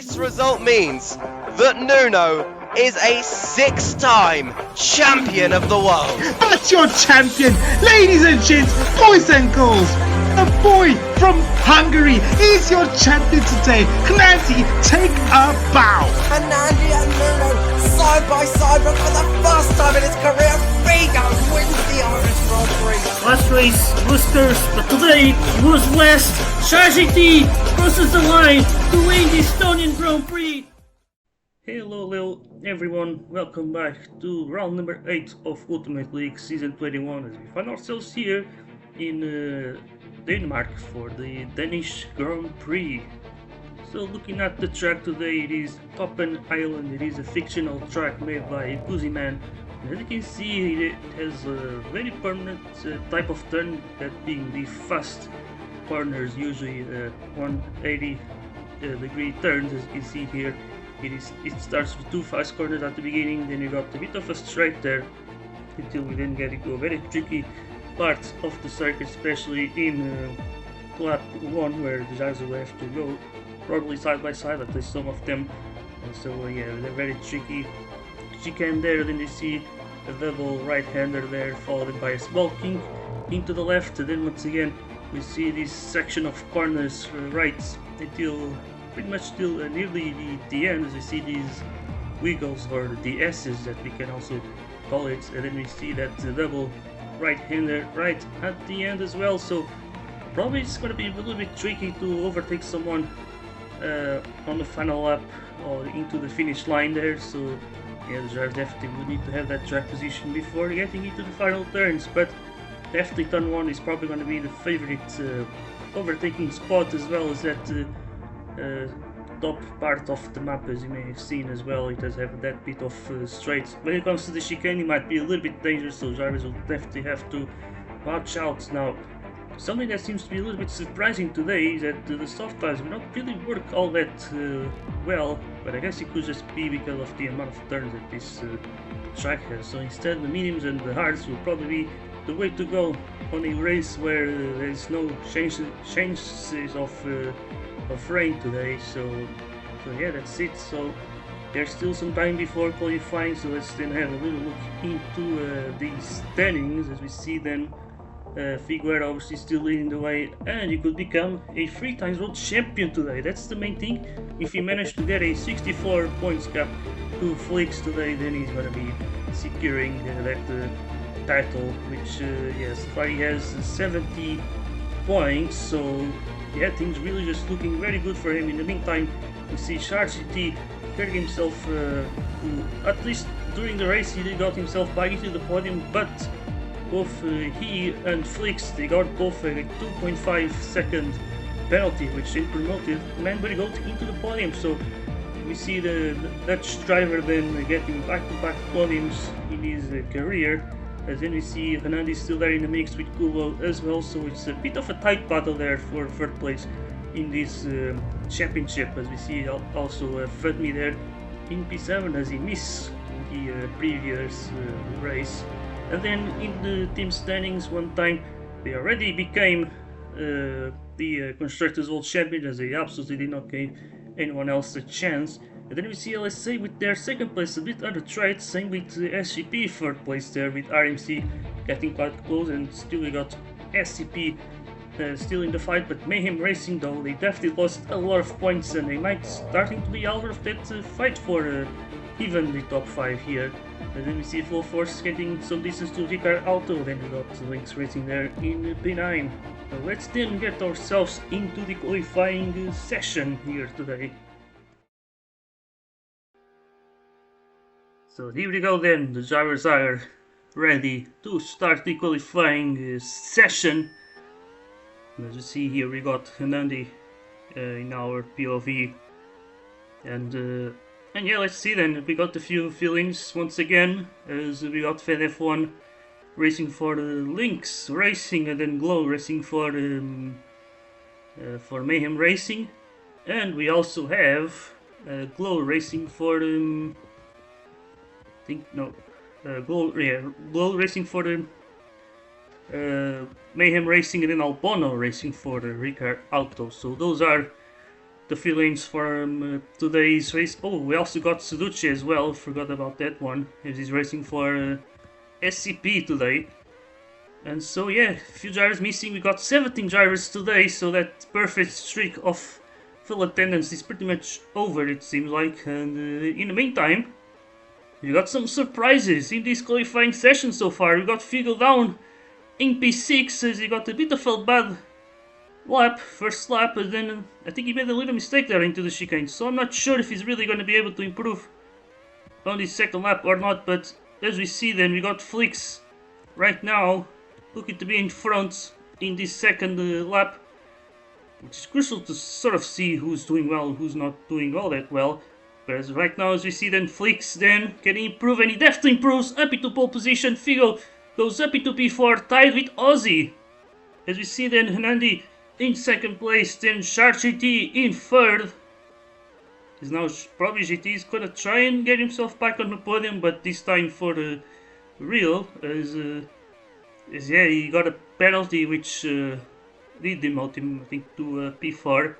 This result means that Nuno is a 6-time champion of the world. That's your champion, ladies and gents, boys and girls. The boy from Hungary is your champion today. Nancy, take a bow. Anandi and Nuno side by side, but for the first time in his career, Vigo wins the Irish Grand Prix. Last race was cursed, but today was blessed. Shajiti crosses the line to win the Estonian Grand Prix. Hello everyone, welcome back to round number 8 of Ultimate League Season 21 as we find ourselves here in Denmark for the Danish Grand Prix. So looking at the track today, it is CopenIsland. It is a fictional track made by CopenIsland. As you can see, it has a very permanent type of turn, that being the fast corners, usually 180 degree turns. As you can see here, it starts with 2 fast corners at the beginning, then you got a bit of a straight there until we then get into a very tricky part of the circuit, especially in lap 1, where the drivers will have to go probably side by side, at least some of them. And so yeah, they're very tricky. Chicane there, then you see a double right-hander there, followed by a small kink into the left, and then once again we see this section of corners right until pretty much till nearly the end, as we see these wiggles, or the S's that we can also call it, and then we see that double right-hander right at the end as well. So probably it's going to be a little bit tricky to overtake someone on the final lap or into the finish line there. So yeah, the driver definitely would need to have that track position before getting into the final turns, but definitely turn 1 is probably going to be the favorite overtaking spot, as well as that top part of the map. As you may have seen as well, it does have that bit of straight. When it comes to the chicane, it might be a little bit dangerous, so drivers will definitely have to watch out. Now, something that seems to be a little bit surprising today is that the soft tires will not really work all that well, but I guess it could just be because of the amount of turns that this track has. So instead, the mediums and the hards will probably be the way to go on a race where there's no chances of rain today. So yeah, that's it. So there's still some time before qualifying, so let's then have a little look into the standings. As we see then, Figueroa obviously still leading the way, and he could become a 3-time world champion today. That's the main thing. If he managed to get a 64 points gap to Flix today, then he's going to be securing that title, which yes, so far he has 70 points. So yeah, things really just looking very good for him. In the meantime, we see Chargity getting himself, at least during the race, he got himself back into the podium, but both he and Flix, they got both a 2.5 second penalty, which they promoted Manbury Goat into the podium. So we see the Dutch driver then getting back-to-back podiums in his career. As then we see Hernandez still there in the mix with Kubo as well. So it's a bit of a tight battle there for third place in this championship. As we see also Fredme there in P7 as he missed the previous race. And then in the team standings, one time they already became the Constructors World Champion, as they absolutely did not give anyone else a chance. And then we see LSA with their second place, a bit under trade, same with SGP third place there, with RMC getting quite close, and still we got SCP still in the fight. But Mayhem Racing, though, they definitely lost a lot of points, and they might starting to be out of that fight for even the top 5 here. And then we see Full Force getting some distance to Ricard Auto, then we got Lynx Racing there in P9. So let's then get ourselves into the qualifying session here today. So here we go then, the drivers are ready to start the qualifying session. As you see here, we got Hernandi in our POV, and yeah, let's see then. We got a few feelings once again, as we got FedF1 racing for the Lynx Racing, and then Glow racing for Mayhem Racing, and we also have Glow racing for Glow racing for the Mayhem Racing, and then Albono racing for the Ricard Auto. So those are the few lanes for today's race. Oh, we also got Suduce as well, forgot about that one, as he's racing for SCP today. And so yeah, a few drivers missing. We got 17 drivers today, so that perfect streak of full attendance is pretty much over, it seems like. And in the meantime, we got some surprises in this qualifying session so far. We got Figo down in P6 as he got a bit of a bad lap, first lap, and then I think he made a little mistake there into the chicane. So I'm not sure if he's really going to be able to improve on this second lap or not. But as we see, then we got Flix right now looking to be in front in this second lap, which is crucial to sort of see who's doing well, who's not doing all that well. Whereas right now, as we see, then Flix then can improve, and he definitely improves up into pole position. Figo goes up into P4, tied with Ozzy. As we see then Hernandi in second place, then Shark GT in third. Is now probably GT is gonna try and get himself back on the podium, but this time for real, as yeah, he got a penalty which lead him out, I think, to P4.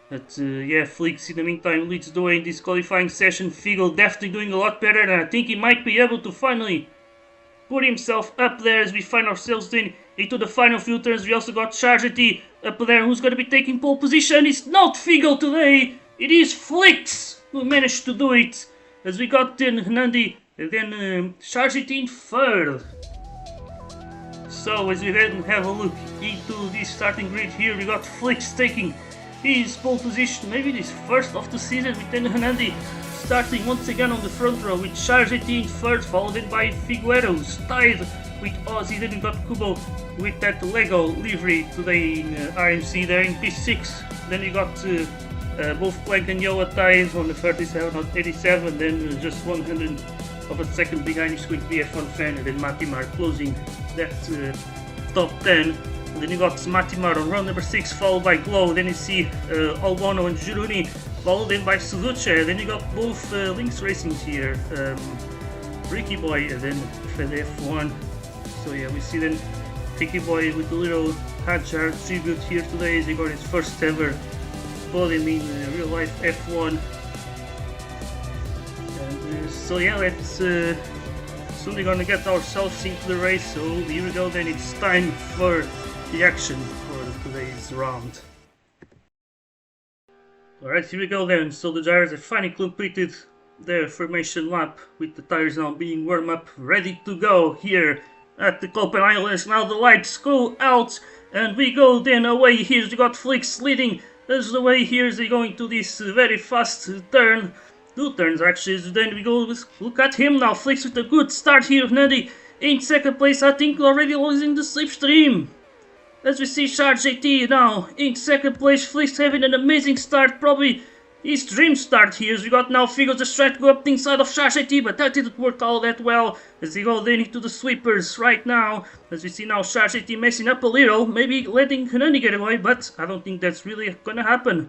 But yeah, Flix in the meantime leads the way in this qualifying session. Figo definitely doing a lot better, and I think he might be able to finally put himself up there as we find ourselves then into the final few turns. We also got Chargety up there, who's going to be taking pole position. It's not Figo today, it is Flix who managed to do it, as we got then Hernandi and then Chargety in third. So as we then have a look into this starting grid here, we got Flix taking his pole position, maybe this first of the season, with then Hernandi starting once again on the front row with Chargety in third, followed in by Figuero's tied with Ozzy. Then we got Kubo with that Lego livery today in RMC there in P6. Then we got both Plank and Yoa tied on the 37 on 87, then just 100 of a second behind is going to be F1 Fan, and then Matimar closing that top 10. And then you got Matimar on round number 6, followed by Glow. Then you see Albono and Juruni, followed in by Suzuche. Then you got both Lynx Racings here, Ricky Boy and then F1. So yeah, we see then Ricky Boy with a little Hadjar tribute here today as he got his first ever podium in real life F1. And so yeah, let's soon we're gonna get ourselves into the race. So here we go, then it's time for the action for today's round. Alright, here we go then. So the drivers have finally completed their formation lap, with the tires now being warmed up, ready to go here at the CopenIsland. Now the lights go out and we go then away. Here we got Flix leading as the way here as they go into this very fast turn. Two turns actually. Then we go look at him now. Flix with a good start here. Nadi in second place, I think already losing the slipstream. As we see Shark JT now in second place. Flix having an amazing start, probably his dream start here. As we got now Figo just trying to go up the inside of Shark JT, but that didn't work all that well. As they go then into the sweepers right now. As we see now Shark JT messing up a little, maybe letting Hanani get away, but I don't think that's really gonna happen.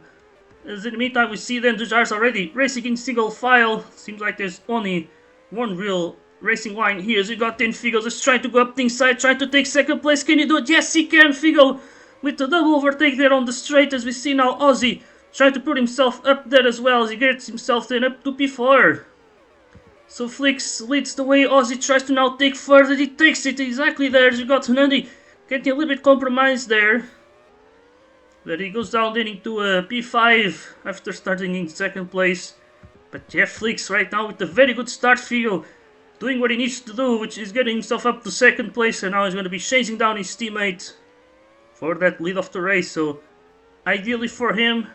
As in the meantime, we see then the drivers already racing in single file. Seems like there's only one real racing line here. As we got then Figo just trying to go up the inside, trying to take second place. Can he do it? Yes, he can. Figo with the double overtake there on the straight. As we see now Ozzy trying to put himself up there as well, as he gets himself then up to P4. So Flix leads the way. Ozzy tries to now take further. He takes it exactly there. As we got Hernandi getting a little bit compromised there. But he goes down then into P5 after starting in second place. But yeah, Flix right now with a very good start. Figo doing what he needs to do, which is getting himself up to second place, and now he's going to be chasing down his teammate for that lead of the race. So ideally for him,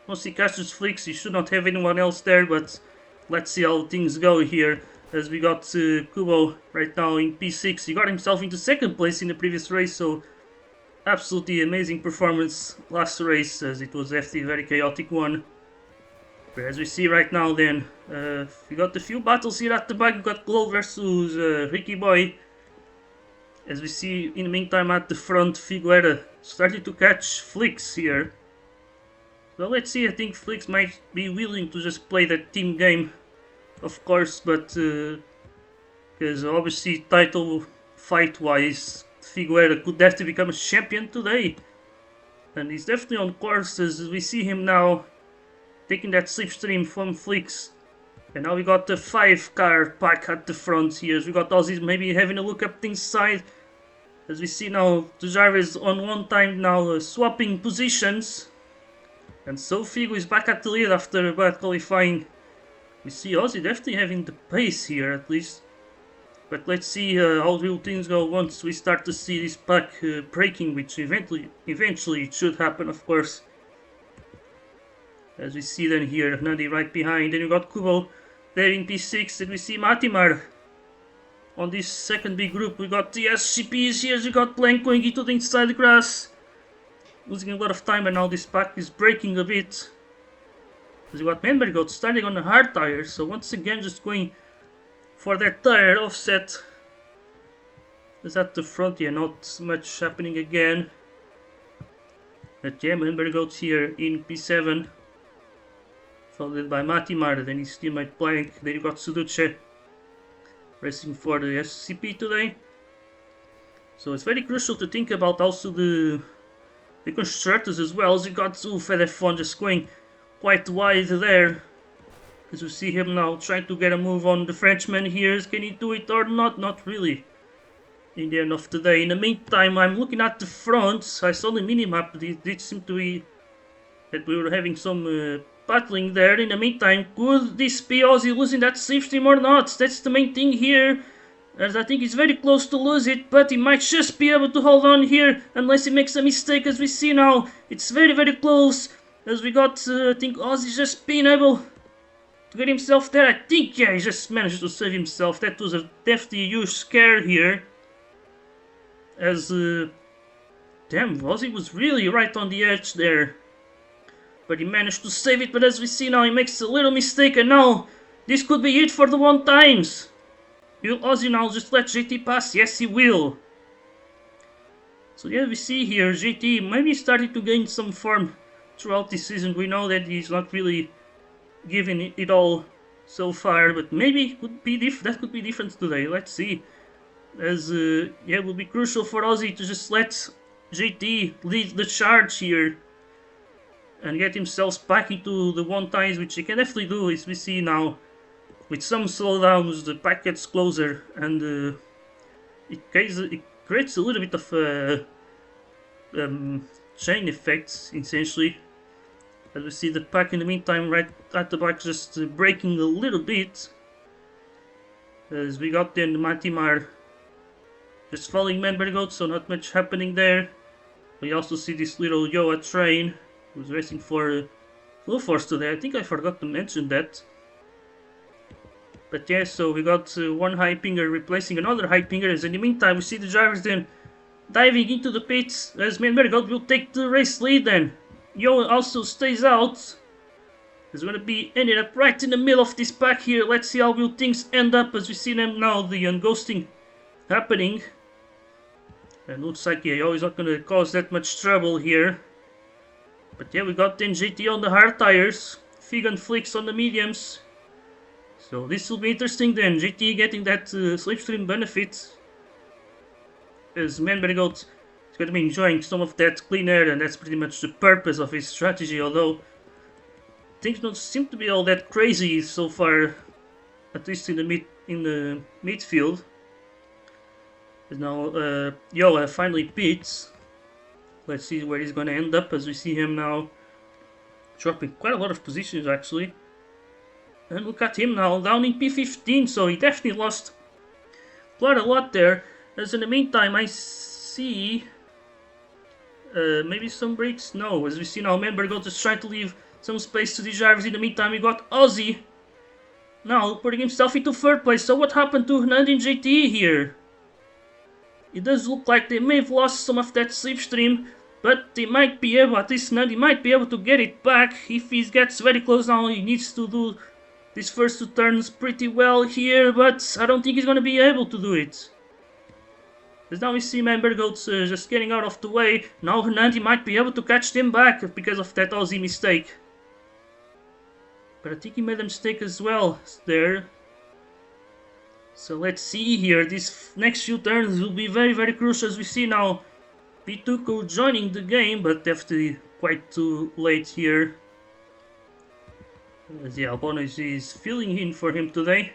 once he catches Flix, he should not have anyone else there, but let's see how things go here. As we got Kubo right now in P6. He got himself into second place in the previous race, so absolutely amazing performance last race, as it was FT very chaotic one. But as we see right now then, we got a few battles here at the back. We got Glow versus Ricky Boy. As we see in the meantime at the front, Figueira starting to catch Flix here. Well, let's see, I think Flix might be willing to just play that team game, of course, but because obviously title fight wise, Figueira could have to become a champion today. And he's definitely on course, as we see him now taking that slipstream from Flicks. And now we got the 5-car pack at the front here. We got Ozzy maybe having a look up the inside. As we see now, the drivers on one time now swapping positions. And so Figo is back at the lead after a bad qualifying. We see Ozzy definitely having the pace here at least. But let's see how will things go once we start to see this pack breaking, which eventually it should happen, of course. As we see then here, Nandi right behind. Then we got Kubo there in P6, and we see Matimar on this second big group. We got the SCPs here, we got Blank going into the inside the grass. Losing a lot of time, and now this pack is breaking a bit. As we got Menbergot starting on a hard tire, so once again just going for that tire offset. Is at the front, yeah, not much happening again. But yeah, Menbergot here in P7. Followed by Matimar, then his teammate Blank. Then you got Suduce racing for the SCP today. So it's very crucial to think about also the constructors as well. As you got Fedefon just going quite wide there. As we see him now trying to get a move on the Frenchman here. Can he do it or not? Not really. In the end of the day. In the meantime, I'm looking at the front. I saw the minimap. It did seem to be that we were having some battling there. In the meantime, could this be Ozzy losing that slipstream or not? That's the main thing here. As I think he's very close to lose it, but he might just be able to hold on here unless he makes a mistake. As we see now, it's very close. As we got, I think Ozzy just being able to get himself there. I think, yeah, he just managed to save himself. That was a definitely huge scare here. As, damn, Ozzy was really right on the edge there. But he managed to save it, but as we see now, he makes a little mistake, and now this could be it for the 1-times. Will Ozzy now just let JT pass? Yes, he will. So yeah, we see here, JT maybe starting to gain some form throughout this season. We know that he's not really giving it all so far, but maybe could be that could be different today. Let's see. As, yeah, it will be crucial for Ozzy to just let JT lead the charge here. And get himself back into the 1-times, which he can definitely do, as we see now. With some slowdowns, the pack gets closer, and it creates a little bit of chain effects, essentially. As we see the pack in the meantime, right at the back, just breaking a little bit. As we got then the Matimar just following Menbergot, so not much happening there. We also see this little Yoa train who's racing for Blue Force today. I think I forgot to mention that. But yeah, so we got one high pinger replacing another high pinger. As in the meantime, we see the drivers then diving into the pits. As Menbergot will take the race lead then. Yoa also stays out. He's going to be ended up right in the middle of this pack here. Let's see how will things end up as we see them now. The unghosting happening. And looks like Yoa is not going to cause that much trouble here. But yeah, we got then JT on the hard tires, Fig and Flicks on the mediums. So this will be interesting then, JT getting that slipstream benefit. As Menbergot is going to be enjoying some of that clean air, and that's pretty much the purpose of his strategy, although things don't seem to be all that crazy so far, at least in the midfield. As now Yoa finally pits. Let's see where he's going to end up, as we see him now dropping quite a lot of positions actually. And look at him now, down in P15, so he definitely lost quite a lot there. As in the meantime, I see maybe some breaks. No, as we see now, Menbergot just trying to leave some space to the drivers. In the meantime, we got Ozzy now putting himself into 3rd place. So what happened to Nandi and JT here? It does look like they may have lost some of that slipstream, but they might be able, at least Nandi might be able to get it back if he gets very close now. He needs to do these first 2 turns pretty well here, but I don't think he's going to be able to do it. As now we see Menbergot just getting out of the way. Now Nandi might be able to catch them back because of that Aussie mistake. But I think he made a mistake as well there. So let's see here, these next few turns will be very crucial. As we see now Pituco joining the game, but definitely quite too late here. As the Albano is filling in for him today.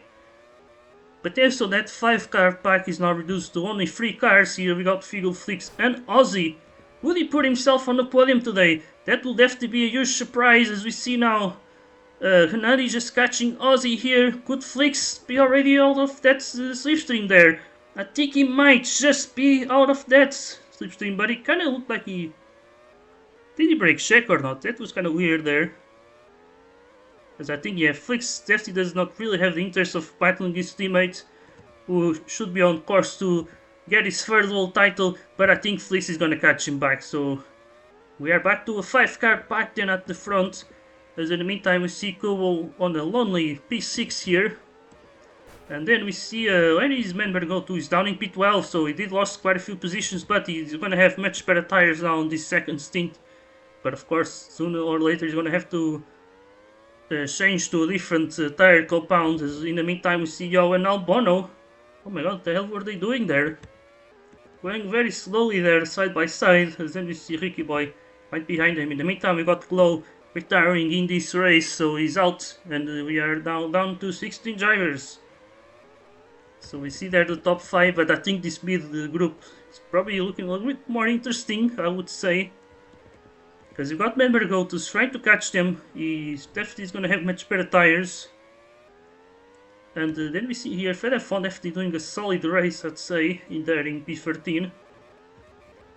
But yeah, so that 5-car pack is now reduced to only 3 cars. Here we got Figo, Flix and Ozzy. Will he put himself on the podium today? That will definitely be a huge surprise, as we see now. Hernani just catching Ozzy here. Could Flix be already out of that slipstream there? I think he might just be out of that slipstream, but it kind of looked like he... Did he break check or not? That was kind of weird there. As I think, yeah, Flix definitely does not really have the interest of battling his teammate, who should be on course to get his third world title, but I think Flix is gonna catch him back, so we are back to a 5-car pack then at the front, as in the meantime we see Kubo on a lonely P6 here, and then we see where his member go to, he's down in P12, so he did lost quite a few positions, but he's gonna have much better tires now on this second stint, but of course sooner or later he's gonna have to change to a different tire compound, as in the meantime we see Yo and Albano. Oh my god, what the hell were they doing there? Going very slowly there, side by side, as then we see Ricky Boy right behind him. In the meantime we got Glow retiring in this race, so he's out, and we are now down to 16 drivers. So we see there the top 5, but I think this mid group is probably looking a little bit more interesting, I would say. Because you got Member Gotus trying to catch them, he definitely is going to have much better tires. And then we see here Fedefon definitely doing a solid race, I'd say, in there in P13.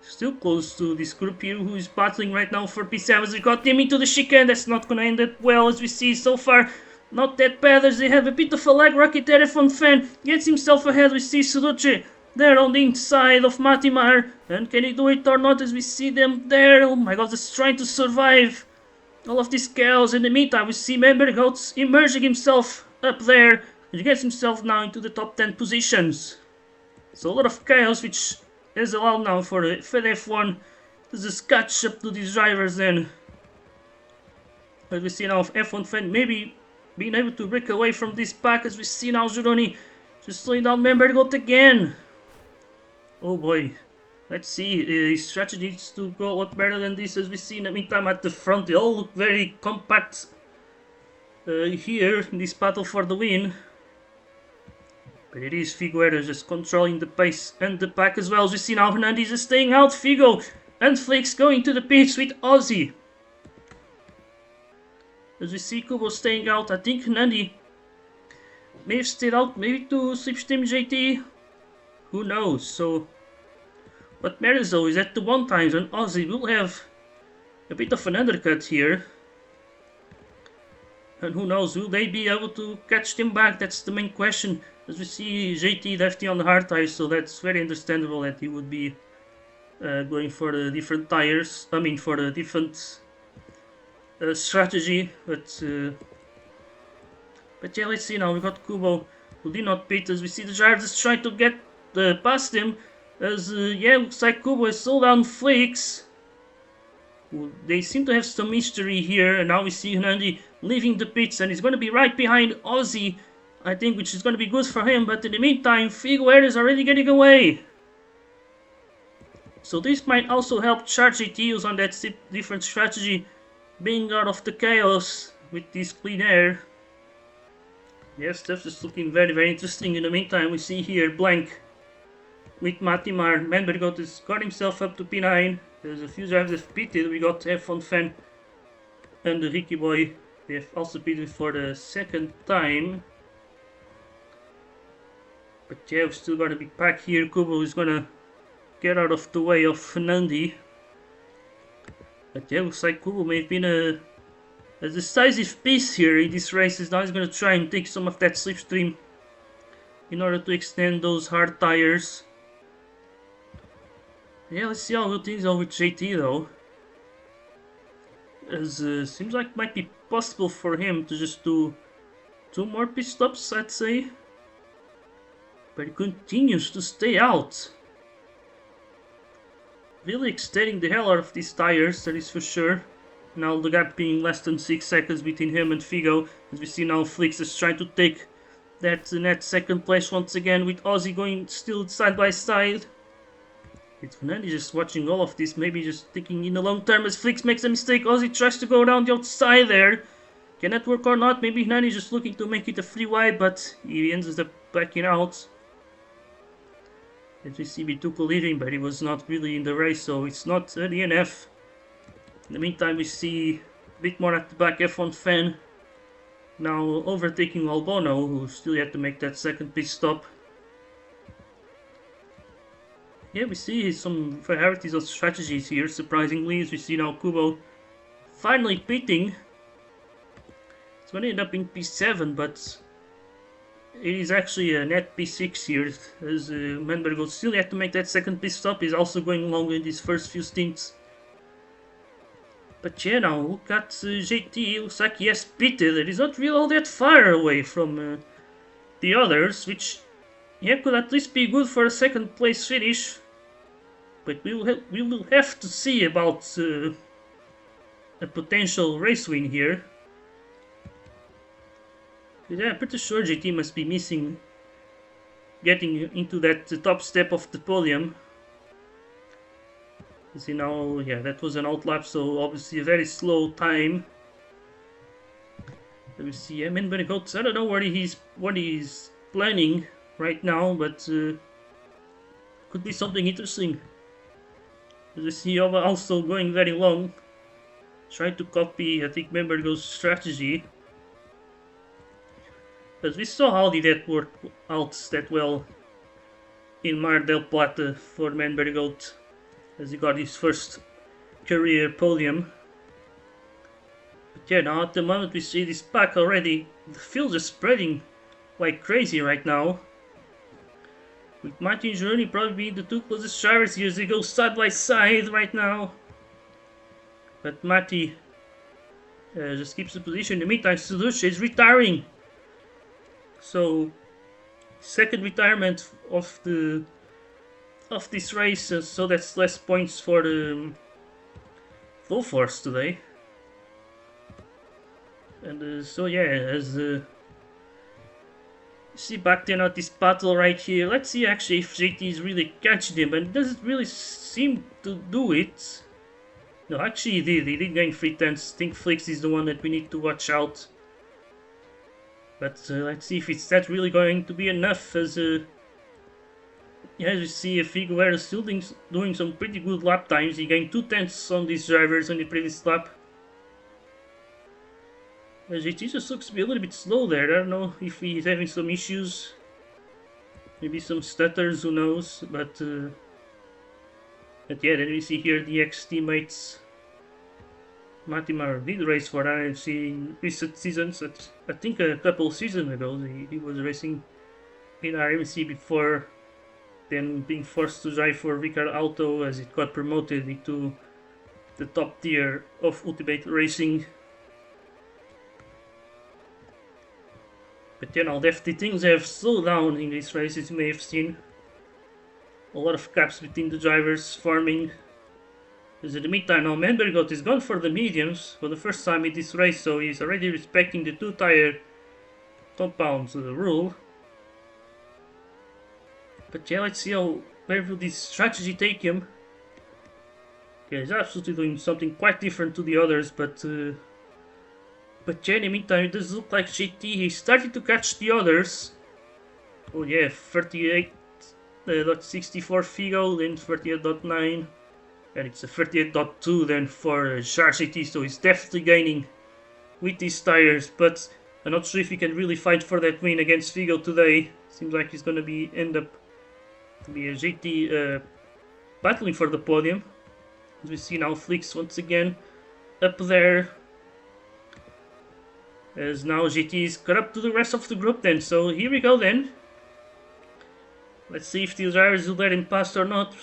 Still close to this group here who is battling right now for P7. We got them into the chicane, that's not going to end that well, as we see so far. Not that bad, as they have a bit of a lag. Rocket Telefon fan gets himself ahead. We see Sudoche there on the inside of Matimar, and can he do it or not, as we see them there. Oh my god, just trying to survive all of this chaos. In the meantime we see Member Goats immersing himself up there, and he gets himself now into the top 10 positions. So a lot of chaos, which is allowed now for the F1 to just catch up to these drivers then. As we see now F1 fan maybe being able to break away from this pack, as we see now Juroni just slowing down Member Goat again. Oh boy, let's see, his strategy needs to go a lot better than this, as we see in the meantime at the front. They all look very compact here in this battle for the win. But it is Figueroa just controlling the pace and the pack as well, as we see now Hernandez is staying out. Figo and Flix going to the pits with Ozzy. As we see Kubo staying out, I think Hernandez may have stayed out, maybe to Slipstream JT. Who knows? So what matters though is that the 1 times and Ozzy will have a bit of an undercut here. And who knows, will they be able to catch them back? That's the main question. As we see JT definitely on the hard tires, so that's very understandable that he would be going for the different tires. I mean for the different strategy. But yeah, let's see now. We got Kubo who did not pit, as we see the drivers trying to get past him, as yeah, looks like Kubo has slowed down Flix. They seem to have some mystery here, and now we see Hernandi leaving the pits, and he's going to be right behind Ozzy, I think, which is going to be good for him. But in the meantime, Figueroa is already getting away, so this might also help Charge GTUs on that different strategy, being out of the chaos with this clean air. Yes, stuff is looking very, very interesting. In the meantime, we see here Blank with Matimar. Membergot has got himself up to P9. There's a few drivers have pitted. We got F1 Fan and the Ricky Boy. They have also pitted for the 2nd time. But yeah, we've still got a big pack here. Kubo is gonna get out of the way of Fernandi. But yeah, looks like Kubo may have been a decisive piece here in this race. Now he's gonna try and take some of that slipstream in order to extend those hard tires. Yeah, let's see how good things are with JT though. As seems like it might be possible for him to just do 2 more pit stops, I'd say. But he continues to stay out. Really extending the hell out of these tires, that is for sure. Now the gap being less than 6 seconds between him and Figo. As we see now Flix is trying to take that net 2nd place once again, with Ozzy going still side by side. It's Fernandi just watching all of this, maybe just thinking in the long term, as Flix makes a mistake. Ozzy tries to go down the outside there. Can that work or not? Maybe Nani's just looking to make it a free wide, but he ends up backing out. As we see, we took a leading, but he was not really in the race, so it's not a DNF. In the meantime, we see a bit more at the back F1 fan. Now overtaking Albono, who still had to make that second pit stop. Yeah, we see some varieties of strategies here, surprisingly, as we see now Kubo finally pitting. It's going to end up in P7, but it is actually a net P6 here, as Manberg still had to make that second pit stop. He's also going along in these first few stints. But yeah, now look at JT, looks like he has pitted, and he's not really all that far away from the others, which yeah, could at least be good for a second place finish. But we will have to see about a potential race win here. Yeah, I'm pretty sure JT must be missing getting into that top step of the podium. You see now, yeah, that was an outlap, so obviously a very slow time. Let me see, I mean, I don't know what he's planning right now, but could be something interesting. As you see, also going very long, trying to copy, I think, Membergo's strategy. As we saw how did that work out that well in Mar del Plata for Membergo, as he got his first career podium. But yeah, now at the moment we see this pack already, the fields are spreading like crazy right now. With Martin and Journey probably being the two closest drivers here as they go side by side right now. But Mati just keeps the position. In the meantime, Seduce is retiring. So, second retirement of this race, so that's less points for the Full Force today. And so yeah, as see back then at this battle right here, let's see actually if JT is really catching him, and it doesn't really seem to do it. No, actually he did gain 3 tenths. I think Flix is the one that we need to watch out. But let's see if it's that really going to be enough, as yeah, as you see, Figueroa is still doing some pretty good lap times. He gained 2 tenths on these drivers on the previous lap. JT just looks to be a little bit slow there. I don't know if he's having some issues. Maybe some stutters, who knows. But yeah, then we see here the ex-teammates. Matimar did race for RMC in recent seasons. I think a couple seasons ago he was racing in RMC before then being forced to drive for Vicar Auto as it got promoted into the top tier of Ultimate Racing. But then all definitely things have slowed down in this race, as you may have seen. A lot of gaps between the drivers forming. As in the meantime now Menbergot is gone for the mediums for the first time in this race, so he's already respecting the 2-tire compound rule. But yeah, let's see where will this strategy take him. Yeah, he's absolutely doing something quite different to the others, but yeah, in the meantime, it does look like JT, he's starting to catch the others. Oh yeah, 38.64 Figo, then 38.9, and it's a 38.2 then for Charles JT, so he's definitely gaining with these tires, but I'm not sure if he can really fight for that win against Figo today. Seems like he's gonna end up to be a JT battling for the podium. As we see now Flix once again up there. As now JT is caught up to the rest of the group then, so here we go then. Let's see if the drivers will let him pass or not.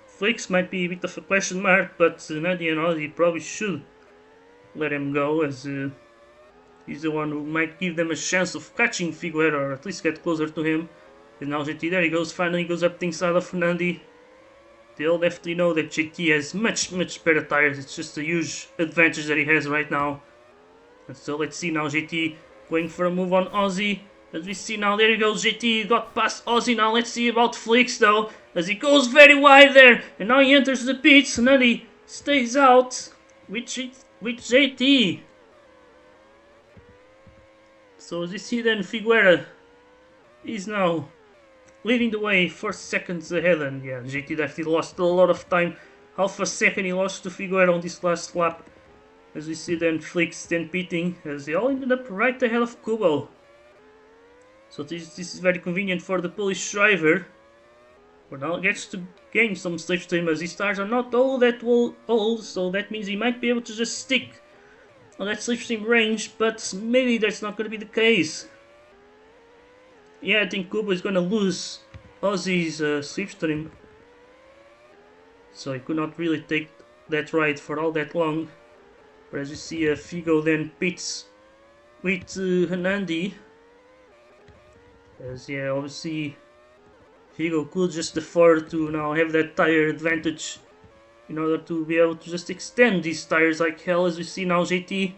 Flix might be a bit of a question mark, but Nadia and Ozzy probably should let him go, as he's the one who might give them a chance of catching Figueroa, or at least get closer to him. And now JT, there he goes, finally goes up things out of Fernandi. They all definitely know that JT has much better tires. It's just a huge advantage that he has right now. And so let's see now JT going for a move on Ozzy. As we see now, there he goes, JT got past Ozzy. Now let's see about Flix though, as he goes very wide there. And now he enters the pits, and then he stays out with JT. So as you see then, Figueira is now leading the way 4 seconds ahead, and yeah, GT definitely lost a lot of time. Half a second he lost to Figueira on this last lap. As we see then Flix then pitting, as they all ended up right ahead of Kubo. So this is very convenient for the Polish driver, who now gets to gain some slipstream as his tires are not all that old, so that means he might be able to just stick on that slipstream range, but maybe that's not going to be the case. Yeah, I think Kubo is going to lose Ozzy's slipstream, so he could not really take that ride for all that long. But as you see, Figo then pits with Hernandi. As yeah, obviously Figo could just afford to now have that tire advantage in order to be able to just extend these tires like hell. As we see now JT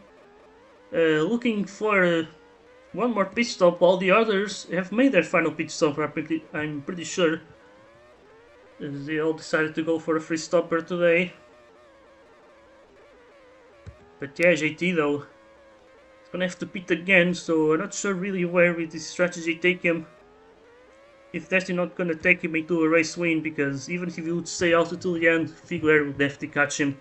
looking for one more pit stop. All the others have made their final pit stop, I'm pretty sure. As they all decided to go for a free stopper today. But yeah, JT though, he's gonna have to pit again, so I'm not sure really where will this strategy take him. If that's not gonna take him into a race win, because even if he would stay out until the end, Figueira would have to catch him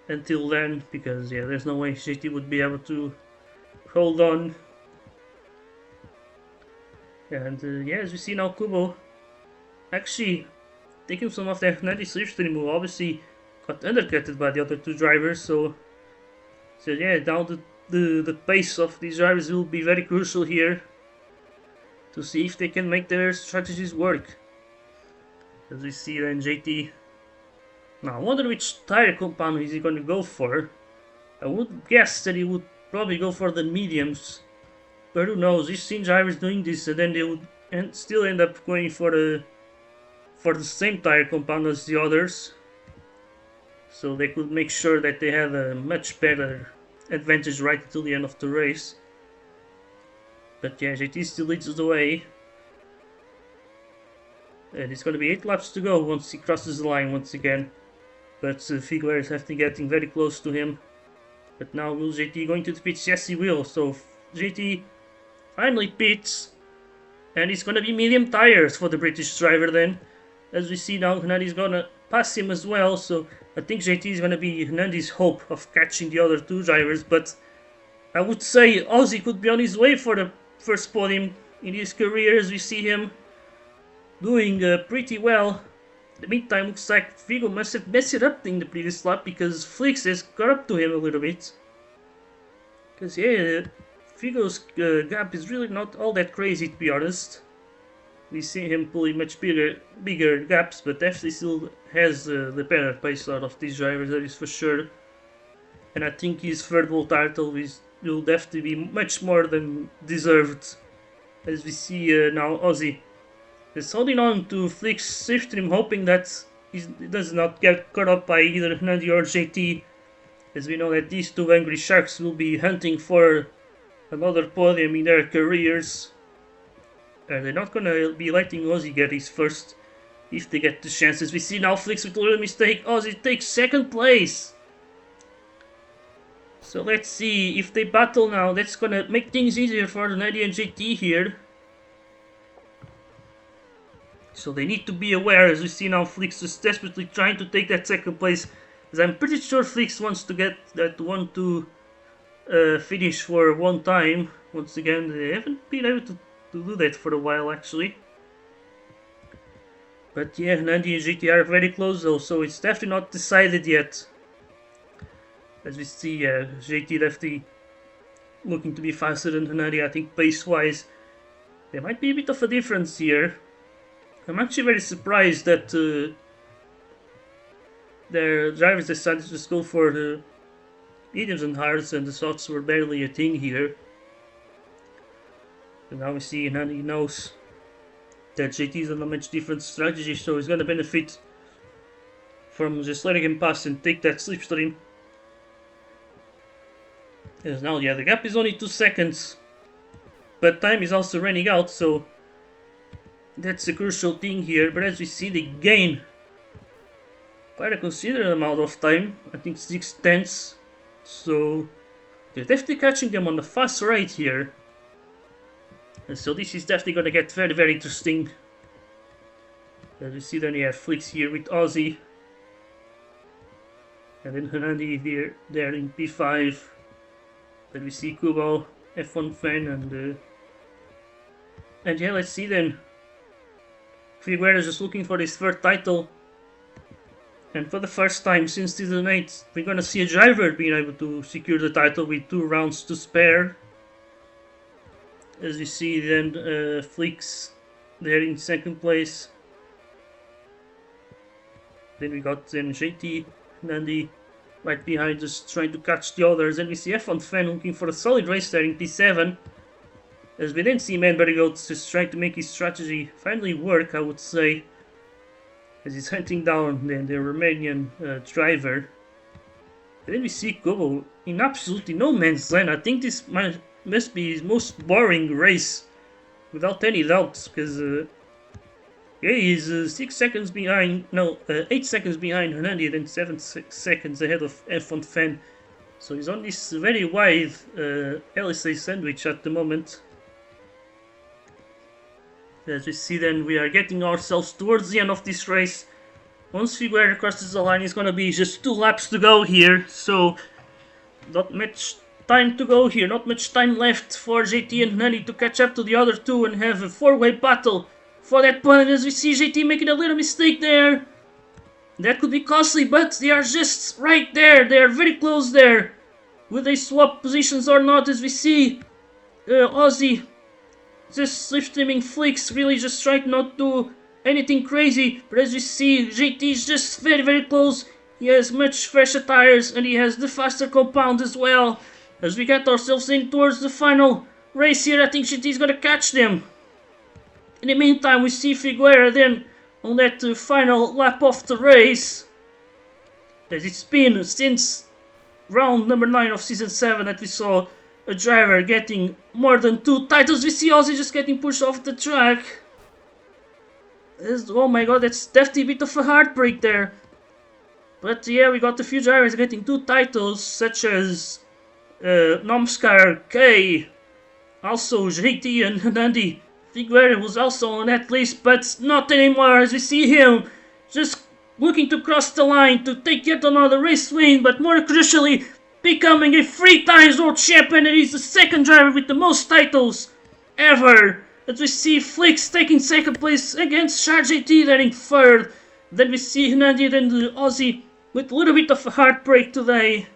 until then, because yeah, there's no way JT would be able to hold on. And yeah, as we see now, Kubo actually taking some of that 90 slipstream, who obviously got undercutted by the other two drivers, so yeah, now the pace of these drivers will be very crucial here to see if they can make their strategies work. As we see then JT. Now I wonder which tire compound is he going to go for. I would guess that he would probably go for the mediums, but who knows, we've seen drivers doing this and then they would still end up going for the same tire compound as the others, so they could make sure that they have a much better advantage right until the end of the race. But yeah, JT still leads the way, and it's going to be 8 laps to go once he crosses the line once again. But Figueira is getting very close to him. But now will JT going to the pits? Yes, he will. So JT finally pits, and it's going to be medium tires for the British driver then. As we see now, Hernandi's going to pass him as well, so I think JT is going to be Hernandi's hope of catching the other two drivers. But I would say Ozzy could be on his way for the first podium in his career, as we see him doing pretty well. In the meantime, looks like Figo must have messed it up in the previous lap, because Flix has got up to him a little bit. Because yeah, Figo's gap is really not all that crazy, to be honest. We see him pulling much bigger gaps, but definitely still has the better pace out of these drivers, that is for sure. And I think his third world title will definitely be much more than deserved. As we see now Ozzy is holding on to Flix slipstream, hoping that he does not get caught up by either Hernandi or JT, as we know that these two angry sharks will be hunting for another podium in their careers. And they're not gonna be letting Ozzy get his first if they get the chances. We see now Flix with a little mistake. Ozzy takes second place. So let's see if they battle now. That's gonna make things easier for Hernandi and JT here. So they need to be aware, as we see now Flix is desperately trying to take that second place. As I'm pretty sure Flix wants to get that 1-2 finish for one time. Once again, they haven't been able to do that for a while actually. But yeah, Hernandi and JT are very close though, so it's definitely not decided yet. As we see, JT definitely looking to be faster than Hernandi. I think pace wise there might be a bit of a difference here. I'm actually very surprised that their drivers decided to just go for the mediums and hards, and the softs were barely a thing here. And now we see Hernandi knows that JT is on a much different strategy, so he's going to benefit from just letting him pass and take that slipstream. As now, yeah, the gap is only 2 seconds, but time is also running out, so that's a crucial thing here. But as we see, they gain quite a considerable amount of time, I think 6 tenths, so they're definitely catching them on the fast right here. So this is definitely going to get very, very interesting. As we see, then we have Flix here with Ozzy. And then Hernandi there in P5. Then we see Kubo, F1 fan, and yeah, let's see then. Figueroa is just looking for his third title. And for the first time since season 8, we're gonna see a driver being able to secure the title with 2 rounds to spare. As you see then, Flix there in second place. Then we got then JT, Nandi right behind us trying to catch the others. And we see F1 fan looking for a solid race there in P7. As we then see Manbergoats just trying to make his strategy finally work, I would say. As he's hunting down the Romanian driver. And then we see Kubo in absolutely no man's land. I think this must be his most boring race, without any doubt, because yeah, he's 6 seconds behind, no, 8 seconds behind Hernandi, then 7 seconds ahead of F1 fan. So he's on this very wide LSA sandwich at the moment. As we see then, we are getting ourselves towards the end of this race. Once Figueroa crosses the line, it's gonna be just 2 laps to go here, so not much time to go here, not much time left for JT and Nani to catch up to the other 2 and have a 4-way battle for that point. As we see JT making a little mistake there, that could be costly, but they are just right there, they are very close there. Will they swap positions or not? As we see Ozzy just slipstreaming Flix, really just trying not to do anything crazy. But as we see, JT is just very, very close. He has much fresher tires and he has the faster compound as well. As we get ourselves in towards the final race here, I think JT is gonna catch them. In the meantime, we see Figueroa then on that final lap of the race. As it's been since round number 9 of season 7 that we saw a driver getting more than 2 titles. We see Ozzy just getting pushed off the track. Oh my god, that's definitely a bit of a heartbreak there. But yeah, we got a few drivers getting 2 titles, such as Nomskar K, also JT and Andy. Figueroa was also on that list, but not anymore, as we see him just looking to cross the line to take yet another race win, but more crucially, becoming a 3 times world champion, and he's the 2nd driver with the most titles ever. As we see Flix taking 2nd place against JT there in 3rd. Then we see Hernandi and Ozzy with a little bit of a heartbreak today,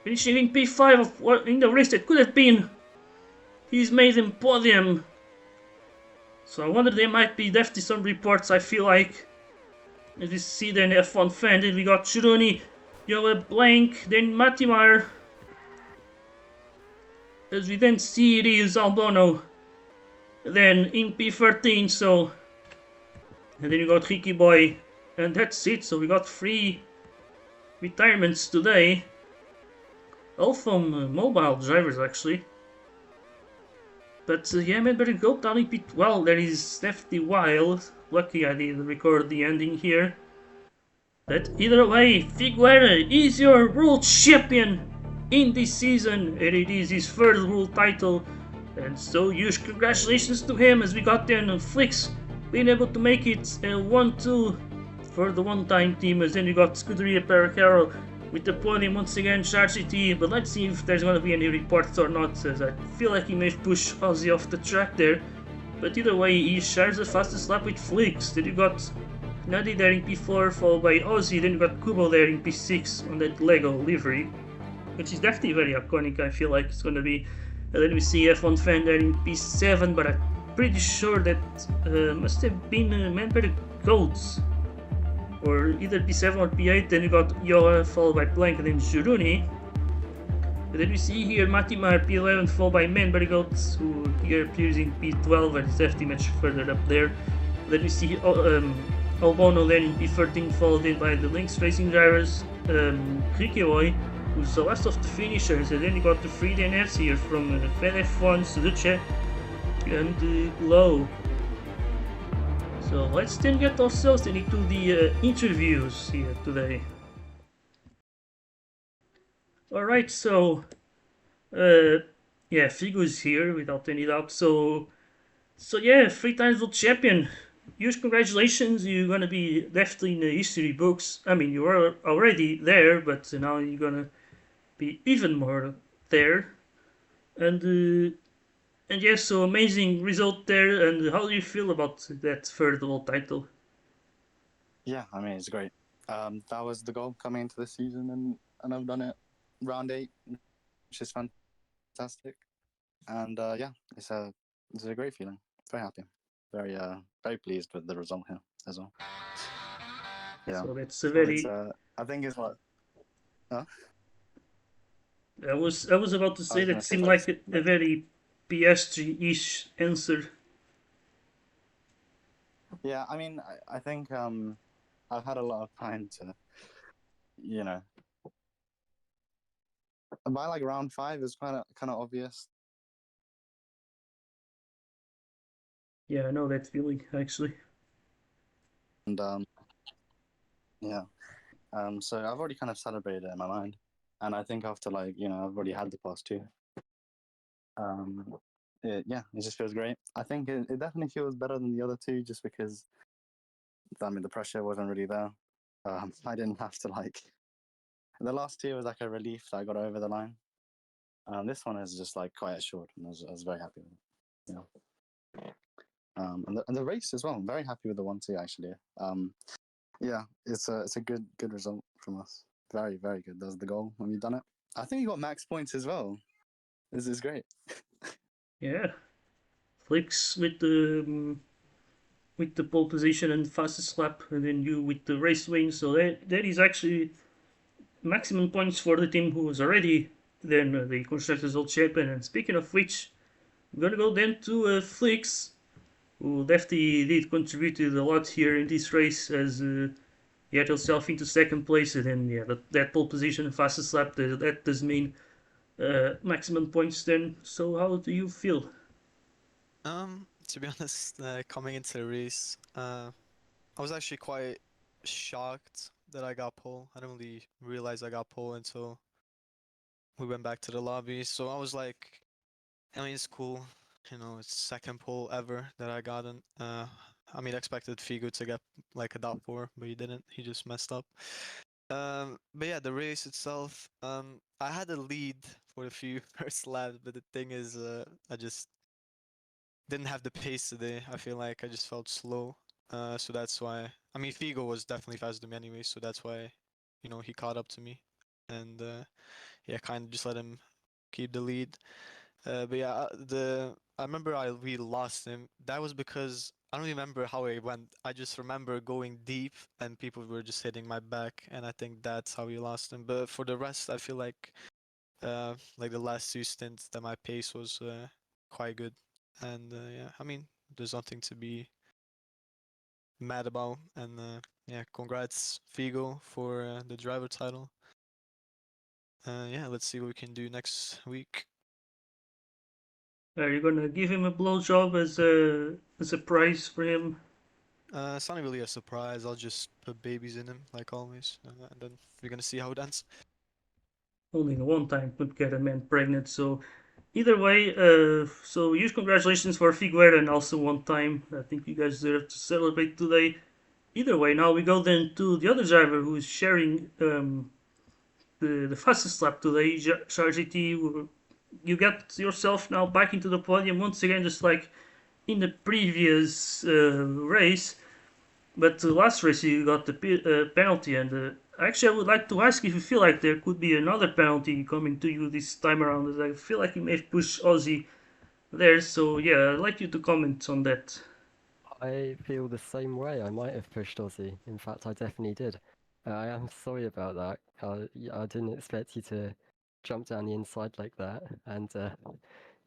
finishing in P5 of what in the race that could have been his maiden podium. So I wonder, there might be definitely some reports, I feel like. As we see then F1 fan, then we got Chiruni, Joe Blank, then Matimar. As we then see it is Albono, then in P13, so. And then you got Ricky Boy, and that's it. So we got 3 retirements today. All from mobile drivers, actually. But yeah, man, better go down in P12. That is definitely wild. Lucky I didn't record the ending here. But either way, Figueroa is your world champion in this season, and it is his 3rd world title. And so huge congratulations to him, as we got there on Flix being able to make it 1-2 for the one-time team. As then you got Scuderia Paracaro with the podium once again, JT. But let's see if there's gonna be any reports or not, as I feel like he may push Ozzy off the track there. But either way, he shares the fastest lap with Flix. Then you got Nadi there in P4, followed by Ozzy. Then you got Kubo there in P6 on that Lego livery, which is definitely very iconic. I feel like it's gonna be. And then we see F1 fan there in P7, but I'm pretty sure that must have been Manberg Goats, or either P7 or P8. Then you got Yoa, followed by Plank, and then Juruni. And then we see here Matimar P11, followed by Manberg Goats, who here appears in P12 and is definitely much further up there. Then we see Albono then in P13, followed in by the Lynx Racing drivers, Krikioy, who's the last of the finishers. And then you got the 3 DNFs here from Fan F1, Suduce, and Glow. So let's then get ourselves into the interviews here today. Alright, so yeah, Figo's here without any doubt. So So yeah, three times world champion. Huge congratulations! You're gonna be definitely in the history books. I mean, you were already there, but now you're gonna be even more there. And yes, so amazing result there. And how do you feel about that third world title? Yeah, I mean it's great. That was the goal coming into the season, and I've done it round 8, which is fantastic. And yeah, it's a great feeling. Very happy, very pleased with the result here as well. Yeah, So that's a it's very. I think it's what. Huh? I was about to I say was that gonna say seemed it's like like a very PSG-ish answer. yeah. I mean, I think I've had a lot of time to, you know, by like round 5 is kind of obvious. Yeah, I know that feeling actually. And yeah. So I've already kind of celebrated it in my mind, and I think after like I've already had the past 2. Um, yeah, it just feels great. I think it definitely feels better than the other 2, just because I mean the pressure wasn't really there. I didn't have to like the last 2 was like a relief that I got over the line. This one is just like quite assured, and I was very happy with it. You know. And the race as well. I'm very happy with the 1-2 actually. Yeah, it's a good result from us. Very good. That's the goal when we've done it. I think we got max points as well. This is great. Yeah, Flicks with the pole position and fastest lap, and then you with the race win. So that is actually maximum points for the team who was already then the constructors world champion. And speaking of which, we're gonna go then to Flicks, who definitely did contributed a lot here in this race as he had himself into second place, and then yeah, that pole position, fastest lap, that does mean maximum points then. So how do you feel? To be honest, coming into the race, I was actually quite shocked that I got pole. I didn't really realize I got pole until we went back to the lobby. So I was like, I mean, it's cool. It's second pole ever that I gotten. I mean, I expected Figo to get like a dot 4, but he didn't. He just messed up. But yeah, the race itself, I had a lead for a few first laps, but the thing is, I just didn't have the pace today. I feel like I just felt slow. So that's why. I mean, Figo was definitely faster than me anyway, so that's why, he caught up to me, and yeah, kind of just let him keep the lead. But yeah, I remember we lost him. That was because I don't remember how it went. I just remember going deep and people were just hitting my back, and I think that's how we lost him. But for the rest, I feel like the last 2 stints, that my pace was quite good, and yeah, I mean, there's nothing to be mad about, and yeah, congrats Figo for the driver title. Yeah, let's see what we can do next week. Are you gonna give him a blowjob as a prize for him? It's not really a surprise. I'll just put babies in him like always, and then we're gonna see how it ends. Only the one time could get a man pregnant. So either way, so huge congratulations for Figueira and also one time. I think you guys deserve to celebrate today. Either way, now we go then to the other driver who is sharing the fastest lap today, Chargit. You get yourself now back into the podium once again, just like in the previous race. But the last race you got the penalty, and actually I would like to ask if you feel like there could be another penalty coming to you this time around, as I feel like you may have pushed Ozzy there. So yeah, I'd like you to comment on that. I feel the same way. I might have pushed Aussie. In fact, I definitely did. I am sorry about that. I didn't expect you to jump down the inside like that. And,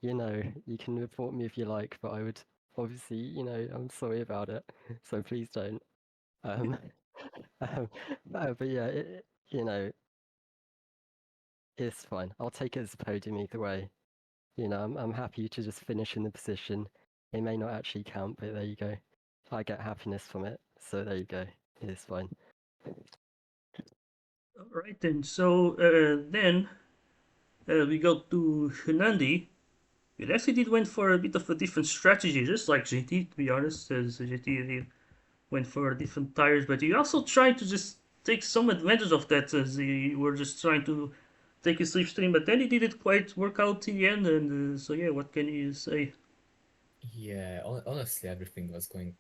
you can report me if you like, but I would obviously, I'm sorry about it. So please don't. Um, um, but yeah, it's fine. I'll take it as a podium either way. I'm happy to just finish in the position. It may not actually count, but there you go. I get happiness from it, so there you go. It is fine. All right then. So then we go to Nandi. It actually did went for a bit of a different strategy, just like GT, to be honest, as GT did went for different tires, but you also tried to just take some advantage of that as you were just trying to take a slipstream, but then it didn't quite work out in the end, and so yeah, what can you say? Yeah, honestly, everything was going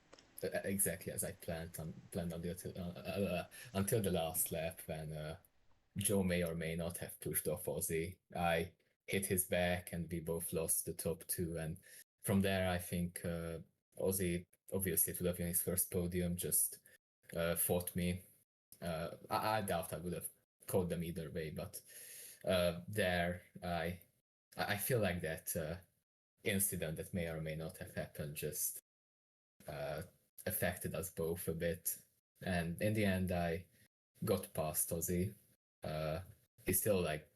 exactly as I planned until the last lap when Joe may or may not have pushed off Ozzy. I hit his back and we both lost the top two. And from there, I think Ozzy, obviously, it would have been his first podium, just fought me. I doubt I would have caught them either way, but there, I feel like that incident that may or may not have happened just uh, affected us both a bit. And in the end, I got past Ozzy. Uh, he still like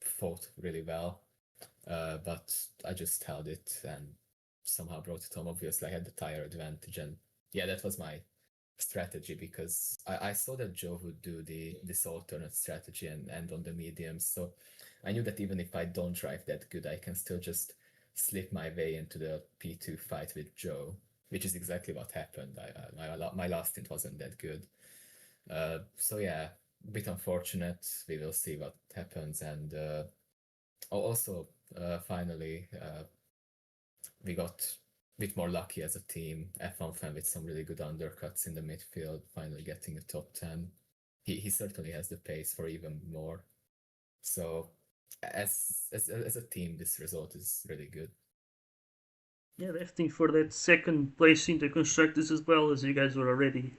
fought really well, but I just held it and somehow brought it home. Obviously, I had the tire advantage, and yeah, that was my strategy because I saw that Joe would do this alternate strategy and end on the mediums. So I knew that even if I don't drive that good, I can still just slip my way into the P2 fight with Joe, which is exactly what happened. My last stint wasn't that good. So yeah, a bit unfortunate. We will see what happens. And also, finally, we got a bit more lucky as a team. F1 fan with some really good undercuts in the midfield, finally getting a top 10. He certainly has the pace for even more. So as a team, this result is really good. Yeah, drafting for that second place in the constructors as well, as you guys were already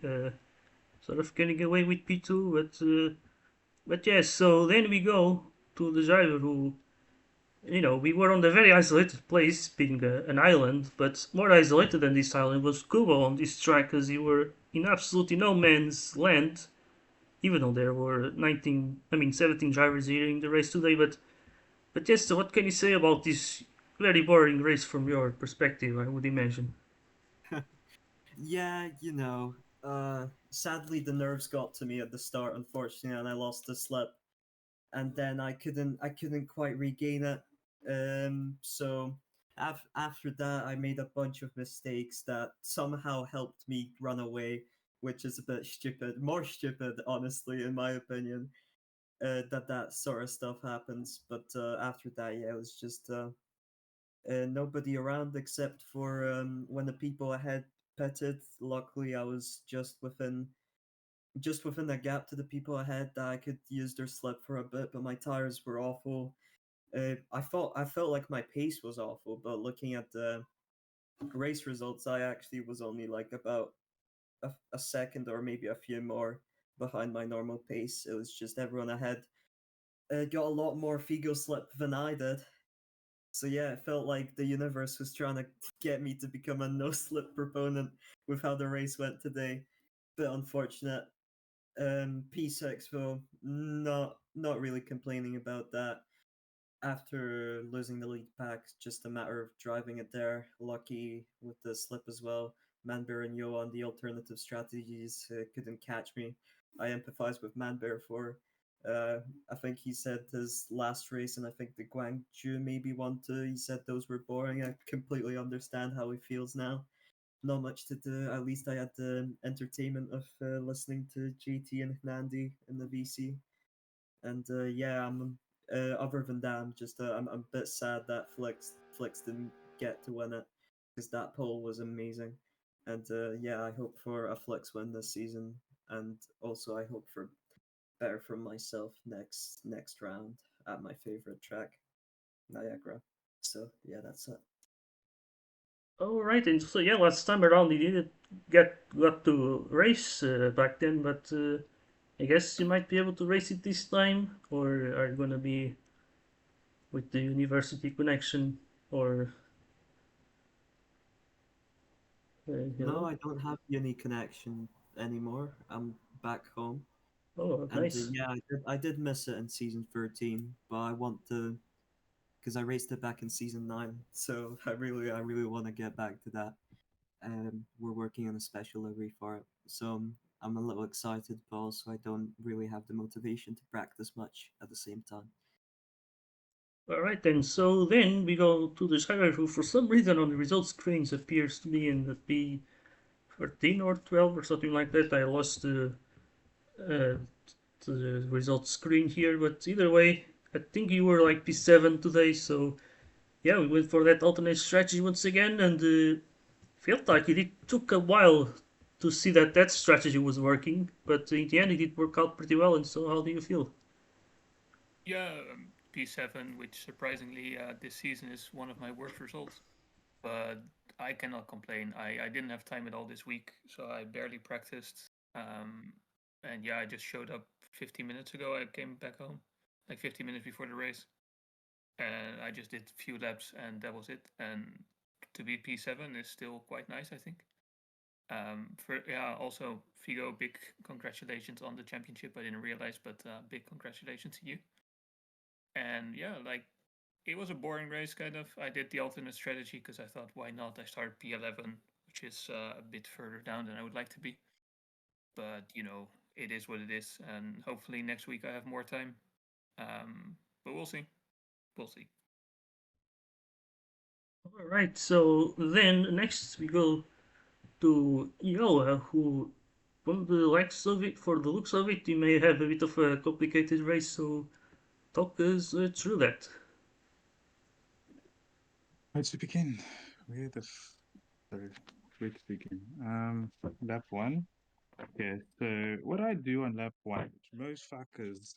sort of getting away with P2, but yes. So then we go to the driver who, we were on the very isolated place, being an island, but more isolated than this island was Kubo on this track, as you were in absolutely no man's land, even though there were 17 drivers here in the race today. But yes, so what can you say about this very boring race from your perspective? I would imagine. Yeah, sadly the nerves got to me at the start, unfortunately, and I lost the slip, and then I couldn't quite regain it. So after that, I made a bunch of mistakes that somehow helped me run away, which is a bit stupid, more stupid, honestly, in my opinion. That sort of stuff happens, but after that, yeah, it was just nobody around except for when the people ahead pitted. Luckily, I was just within a gap to the people ahead that I could use their slip for a bit, but my tires were awful. I felt like my pace was awful, but looking at the race results, I actually was only like about a second or maybe a few more behind my normal pace. It was just everyone ahead got a lot more Figo slip than I did. So yeah, it felt like the universe was trying to get me to become a no slip proponent with how the race went today. Bit unfortunate. P6 though, not really complaining about that. After losing the lead pack, just a matter of driving it there. Lucky with the slip as well. Manbear and Yo on the alternative strategies couldn't catch me. I empathize with Manbear for. Uh, I think he said his last race, and I think the Guangzhou maybe one too. He said those were boring. I completely understand how he feels now. Not much to do. At least I had the entertainment of listening to GT and Nandi in the VC. And yeah, other than that, I'm a bit sad that Flex didn't get to win it because that poll was amazing. And yeah, I hope for a Flex win this season, and also I hope for better for myself next round at my favorite track, Niagara. So yeah, that's it. All right, and so yeah, last time around you didn't got to race back then, but I guess you might be able to race it this time, or are you gonna be with the university connection, or No, hello? I don't have uni connection anymore. I'm back home, Oh, and nice. yeah, I did miss it in season 13, but I want to because I raced it back in season 9. So I really want to get back to that. We're working on a special livery for it, so I'm a little excited, but also I don't really have the motivation to practice much at the same time. Alright then, so then we go to the Skyrider, who for some reason on the results screens appears to be in the P13 or 12 or something like that. I lost uh, the results screen here, but either way, I think you were like P7 today, so yeah, we went for that alternate strategy once again, and felt like it took a while to see that that strategy was working, but in the end it did work out pretty well, and so how do you feel? Yeah, P7, which surprisingly this season is one of my worst results. But I cannot complain. I didn't have time at all this week, so I barely practiced. And yeah, I just showed up 15 minutes ago. I came back home, like 15 minutes before the race. And I just did a few laps, and that was it. And to be P7 is still quite nice, I think. Also Figo, big congratulations on the championship. I didn't realize, but big congratulations to you. And yeah, like it was a boring race, kind of. I did the alternate strategy because I thought, why not? I started P11, which is a bit further down than I would like to be. But it is what it is, and hopefully next week I have more time. But we'll see. We'll see. Alright, so then next we go to Yoa, who, from the likes of it, for the looks of it, he may have a bit of a complicated race, so talk us through that. Where to begin? Where the sorry, where to begin? Lap one. Okay, so what I do on lap one, which most fuckers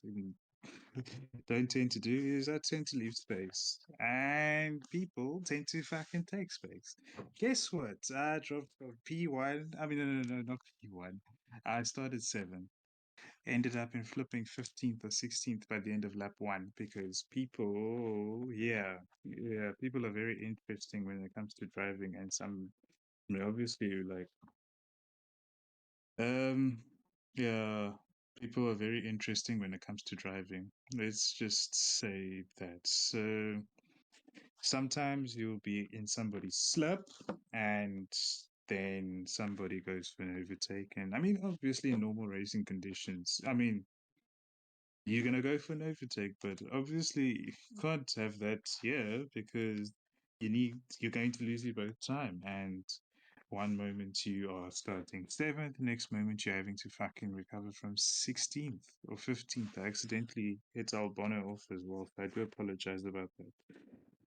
don't tend to do, is I tend to leave space, and people tend to fucking take space. Guess what? I dropped from P1. I mean, no, not P1. I started 7. Ended up in flipping 15th or 16th by the end of lap one because people, yeah, people are very interesting when it comes to driving, and some, I mean, obviously, like, um, yeah, people are very interesting when it comes to driving. Let's just say that. So sometimes you'll be in somebody's slip and then somebody goes for an overtake. And I mean, obviously, in normal racing conditions, I mean, you're gonna go for an overtake, but obviously you can't have that here because you're going to lose your both time. And one moment you are starting 7th, the next moment you're having to fucking recover from 16th or 15th. I accidentally hit Albano off as well, so I do apologize about that.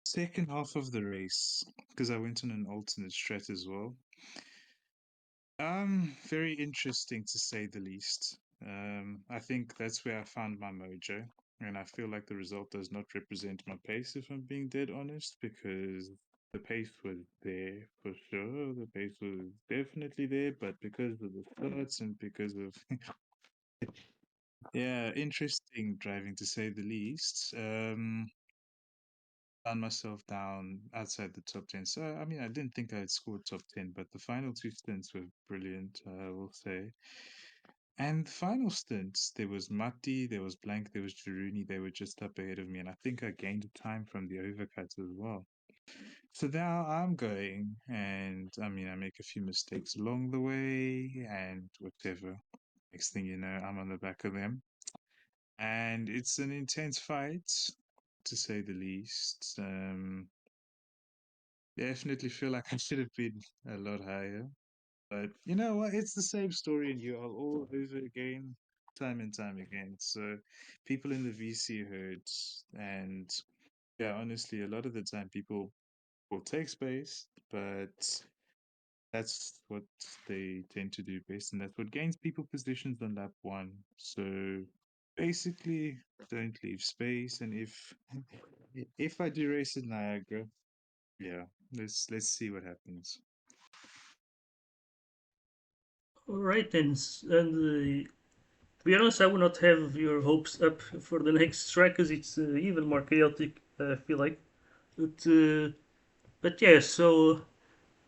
Second half of the race, because I went on an alternate strat as well. Very interesting to say the least. I think that's where I found my mojo, and I feel like the result does not represent my pace, if I'm being dead honest, because the pace was there for sure. The pace was definitely there, but because of the starts and because of yeah, interesting driving to say the least. Found myself down outside the top 10. So, I mean, I didn't think I'd scored top 10, but the final two stints were brilliant, I will say. And the final stints, there was Matti, there was Blank, there was Jiruni. They were just up ahead of me, and I think I gained time from the overcuts as well. So now I'm going, and I mean, I make a few mistakes along the way, and whatever. Next thing you know, I'm on the back of them. And it's an intense fight, to say the least. Definitely feel like I should have been a lot higher. But you know what? It's the same story in UL all over again, time and time again. So people in the VC heard, and yeah, honestly, a lot of the time people will take space, but that's what they tend to do best, and that's what gains people positions on lap one. So basically, don't leave space, and if if I do race at Niagara, yeah, let's see what happens. Alright then, and to be honest, I would not have your hopes up for the next track because it's even more chaotic, I feel like. But yeah, so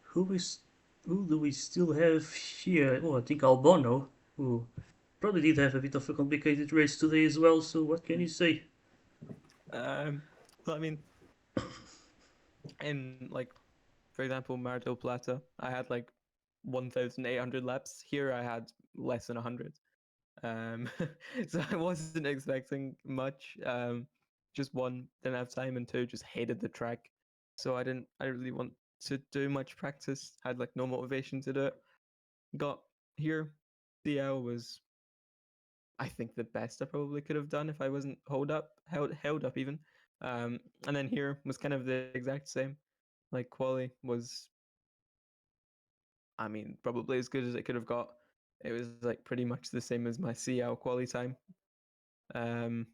who is who do we still have here? Oh, I think Albono, who probably did have a bit of a complicated race today as well. So what can you say? Well, I mean, in like, for example, Mar del Plata, I had like 1,800 laps. Here, I had less than 100. So I wasn't expecting much. just one, didn't have time, and two, just hated the track. So I didn't really want to do much practice. Had like no motivation to do it. Got here, CL was, I think, the best I probably could have done if I wasn't held up even. And then here was kind of the exact same. Like quali was, I mean, probably as good as it could have got. It was like pretty much the same as my CL quali time. The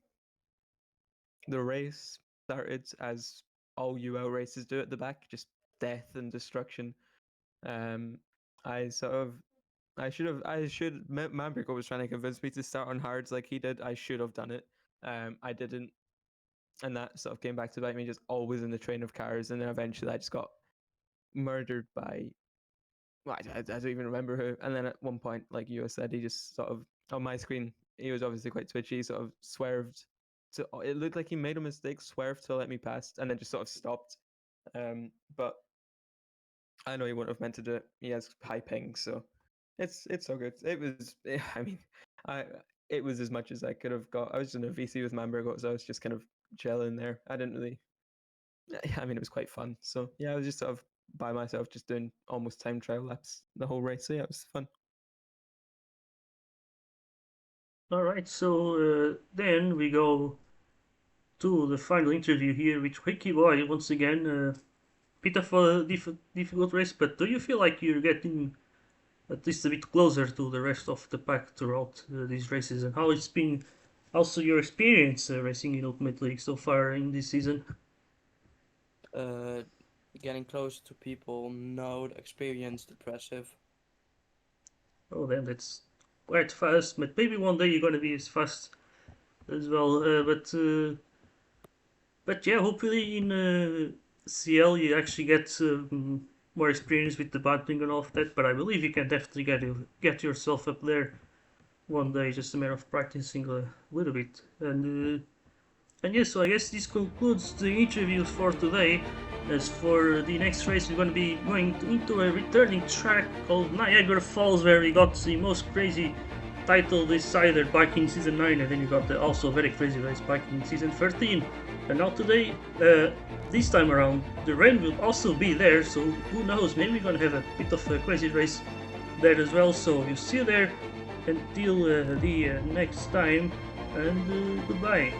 race started as all UL races do at the back, just death and destruction. I should. Mambrico was trying to convince me to start on hards like he did. I should have done it. I didn't, and that sort of came back to bite me. Just always in the train of cars, and then eventually I just got murdered by. Well, I don't even remember who. And then at one point, like you said, he just sort of on my screen. He was obviously quite twitchy. Sort of swerved. So it looked like he made a mistake, swerved to let me pass, and then just sort of stopped. But I know he wouldn't have meant to do it. He has high ping, so it's so good. It was, I mean, it was as much as I could have got. I was in a VC with Mambergo, so I was just kind of chilling there. I didn't really. I mean, it was quite fun. So yeah, I was just sort of by myself, just doing almost time trial laps the whole race. So yeah, it was fun. All right, so then we go to the final interview here with Wiki Boy once again. Bit of a difficult race, but do you feel like you're getting at least a bit closer to the rest of the pack throughout these races, and how it's been also your experience racing in Ultimate League so far in this season? Getting close to people, no, the experience, impressive. Oh, then that's quite fast, but maybe one day you're gonna be as fast as well. But yeah, hopefully in CL you actually get more experience with the battling and all of that. But I believe you can definitely get yourself up there one day. Just a matter of practicing a little bit. And yeah, so I guess this concludes the interviews for today. As for the next race, we're going to be going into a returning track called Niagara Falls, where we got the most crazy title decided back in season 9, and then you got the also very crazy race back in season 13. And now today, this time around, the rain will also be there, so who knows, maybe we're going to have a bit of a crazy race there as well. So we'll see you there until the next time, and goodbye.